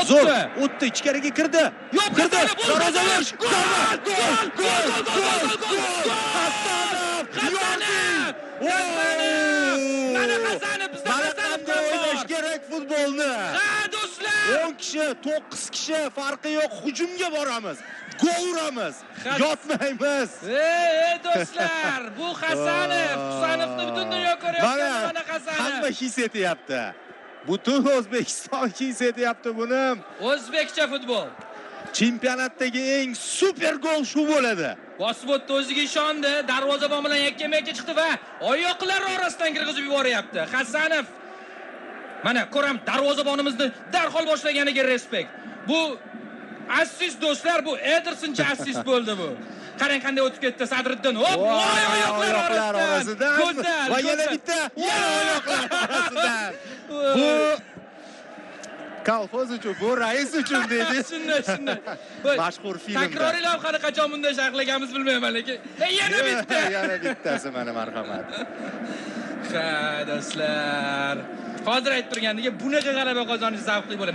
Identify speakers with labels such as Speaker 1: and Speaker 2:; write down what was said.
Speaker 1: Zo'r, o'tdi, ichkariga kirdi.
Speaker 2: Yo'q,
Speaker 1: kirdi.
Speaker 2: Hasanov,
Speaker 1: Darvoza
Speaker 2: Mana Hasanov, bizda Hasanov
Speaker 1: o'ynash kerak futbolni.
Speaker 2: Ha, do'stlar.
Speaker 1: 10 kishi, 9 kishi farqi yo'q, hujumga boramiz. Gol uramiz. Yotmaymiz.
Speaker 2: Ey do'stlar, bu Hasanov. Hasanovni butun dunyo ko'ryapti, mana Hasanov.
Speaker 1: Hamma his etyapti. Butun O'zbekiston his etyapti buni.
Speaker 2: O'zbekcha futbol.
Speaker 1: Chempionatdagi eng super gol shu bo'ladi.
Speaker 2: Bosib o'tdi, o'ziga ishondi, darvozabon bilan yakkama-yakka chiqdi va oyoqlari orasidan kirgizib yuboryapti. Hasanov. Mana ko'ram, darvozabonimizni darhol boshlaganiga respekt. Bu assist do'stlar, bu Edersoncha assist bo'ldi bu. Qarang qanday o'tib ketdi Sadriddin. Hop, oyoqlar orasidan. Go'zal.
Speaker 1: Va yana bitta oyoqlar orasidan. Bu kolxoz uchun, bu rais uchun dedi.
Speaker 2: Shunday.
Speaker 1: Mashhur filmda.
Speaker 2: Takroriy lavhani qachon bunday sharhlaganimiz bilmayman, lekin yana bitta.
Speaker 1: Yana bittasi mana marhamat.
Speaker 2: Ha, do'stlar. Hozir aytib turgandek, bunaqa g'alaba qozonish zavqli bo'ladi.